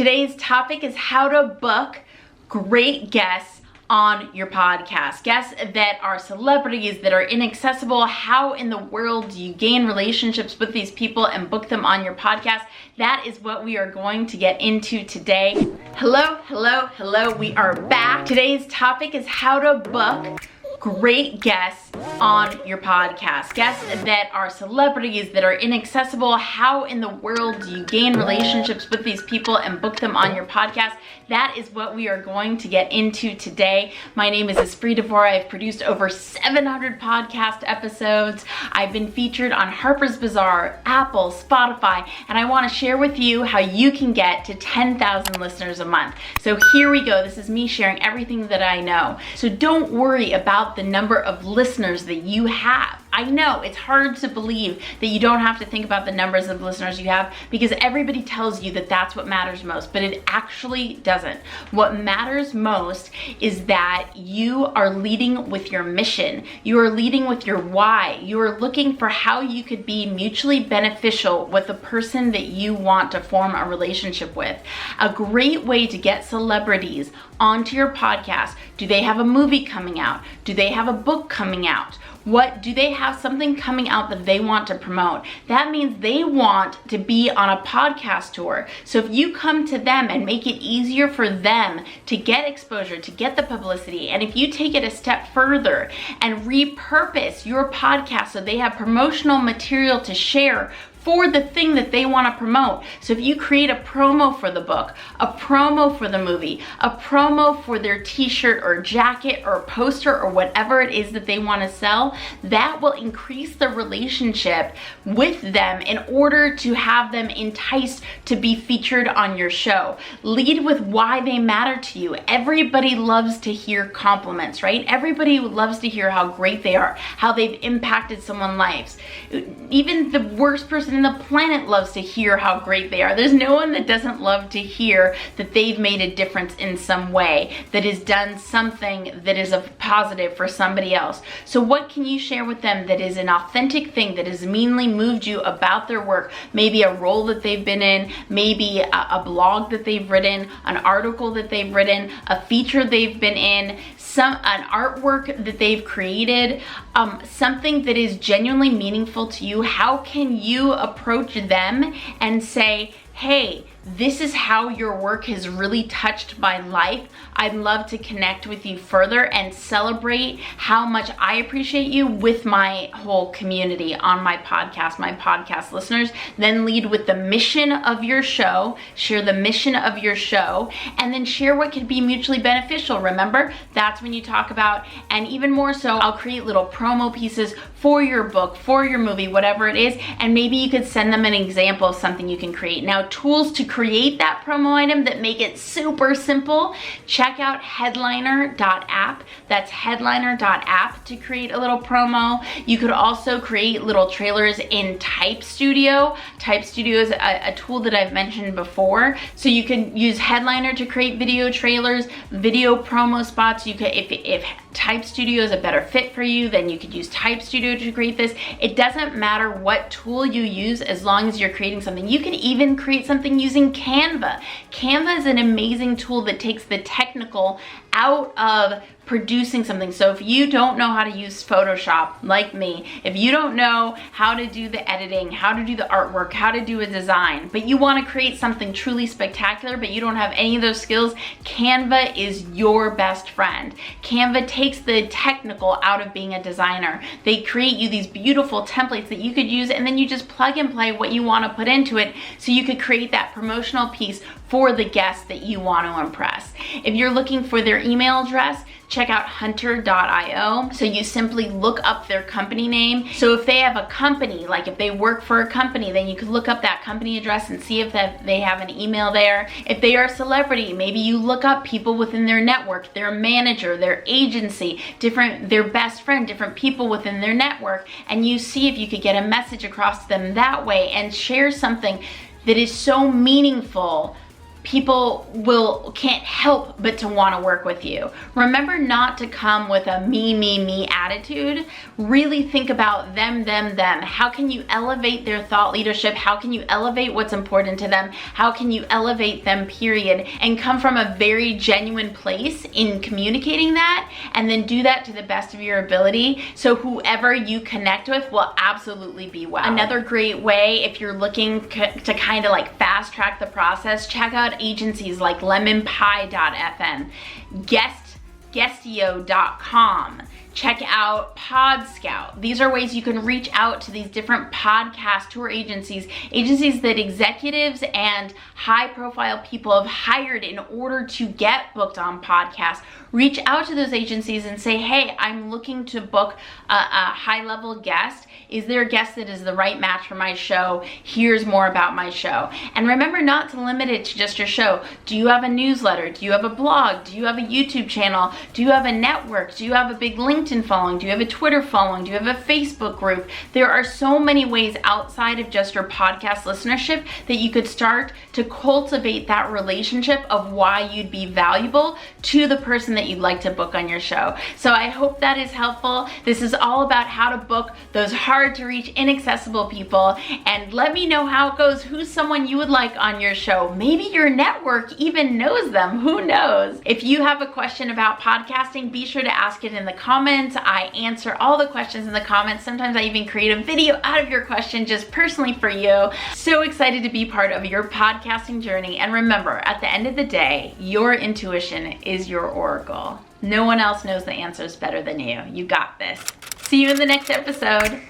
Today's topic is how to book great guests on your podcast. Guests that are celebrities, that are inaccessible. How in the world do you gain relationships with these people and book them on your podcast? That is what we are going to get into today. Hello, we are back. Today's topic is how to book great guests on your podcast. Guests that are celebrities, that are inaccessible. How in the world do you gain relationships with these people and book them on your podcast? That is what we are going to get into today. My name is Espree Devora. I've produced over 700 podcast episodes. I've been featured on Harper's Bazaar, Apple, Spotify, and I want to share with you how you can get to 10,000 listeners a month. So here we go. This is me sharing everything that I know. So don't worry about the number of listeners that you have. I know it's hard to believe that you don't have to think about the numbers of listeners you have because everybody tells you that that's what matters most, but it actually doesn't. What matters most is that you are leading with your mission. You are leading with your why. You are looking for how you could be mutually beneficial with the person that you want to form a relationship with. A great way to get celebrities onto your podcast. Do they have a movie coming out? Do they have a book coming out? What do they have something coming out that they want to promote? That means they want to be on a podcast tour. So if you come to them and make it easier for them to get exposure, to get the publicity, and if you take it a step further and repurpose your podcast so they have promotional material to share for the thing that they want to promote. So if you create a promo for the book, a promo for the movie, a promo for their t-shirt or jacket or poster or whatever it is that they want to sell, that will increase the relationship with them in order to have them enticed to be featured on your show. Lead with why they matter to you. Everybody loves to hear compliments, right? Everybody loves to hear how great they are, how they've impacted someone's lives. Even the worst person in the planet loves to hear how great they are. There's no one that doesn't love to hear that they've made a difference in some way, that has done something that is a positive for somebody else. So what can you share with them that is an authentic thing that has meanly moved you about their work? Maybe a role that they've been in, maybe a blog that they've written, an article that they've written, a feature they've been in, an artwork that they've created, something that is genuinely meaningful to you. How can you approach them and say, hey, this is how your work has really touched my life. I'd love to connect with you further and celebrate how much I appreciate you with my whole community on my podcast listeners. Then lead with the mission of your show, share the mission of your show, and then share what could be mutually beneficial. Remember, that's when you talk about, and even more so, I'll create little promo pieces for your book, for your movie, whatever it is, and maybe you could send them an example of something you can create. Now, tools to create that promo item that make it super simple, check out headliner.app. That's headliner.app to create a little promo. You could also create little trailers in Type Studio. Type Studio is a tool that I've mentioned before. So you can use Headliner to create video trailers, video promo spots. You could, if Type Studio is a better fit for you, then you could use Type Studio to create this. It doesn't matter what tool you use as long as you're creating something. You can even create something using Canva. Canva is an amazing tool that takes the technical out of producing something. So if you don't know how to use Photoshop, like me, if you don't know how to do the editing, how to do the artwork, how to do a design, but you want to create something truly spectacular, but you don't have any of those skills, Canva is your best friend. Canva takes the technical out of being a designer. They create you these beautiful templates that you could use, and then you just plug and play what you want to put into it so you could create that promotional piece for the guests that you want to impress. If you're looking for their email address, check out hunter.io. So you simply look up their company name. So if they have a company, like if they work for a company, then you could look up that company address and see if they have an email there. If they are a celebrity, maybe you look up people within their network, their manager, their agency, their best friend, different people within their network, and you see if you could get a message across to them that way and share something that is so meaningful people can't help but to want to work with you. Remember not to come with a me attitude. Really think about them. How can you elevate their thought leadership? How can you elevate what's important to them? How can you elevate them, period? And come from a very genuine place in communicating that, and then do that to the best of your ability, so whoever you connect with will absolutely be well. Another great way, if you're looking to kind of like fast track the process, check out agencies like lemonpie.fm, guestio.com. Check out PodScout. These are ways you can reach out to these different podcast tour agencies that executives and high profile people have hired in order to get booked on podcasts. Reach out to those agencies and say, hey, I'm looking to book a high level guest. Is there a guest that is the right match for my show? Here's more about my show. And remember not to limit it to just your show. Do you have a newsletter? Do you have a blog? Do you have a YouTube channel? Do you have a network? Do you have a big LinkedIn following? Do you have a Twitter following? Do you have a Facebook group? There are so many ways outside of just your podcast listenership that you could start to cultivate that relationship of why you'd be valuable to the person that you'd like to book on your show. So I hope that is helpful. This is all about how to book those hard to reach, inaccessible people. And let me know how it goes. Who's someone you would like on your show? Maybe your network even knows them. Who knows? If you have a question about podcasting, be sure to ask it in the comments. I answer all the questions in the comments. Sometimes I even create a video out of your question just personally for you. So excited to be part of your podcasting journey. And remember, at the end of the day, your intuition is your oracle. No one else knows the answers better than you. You got this. See you in the next episode.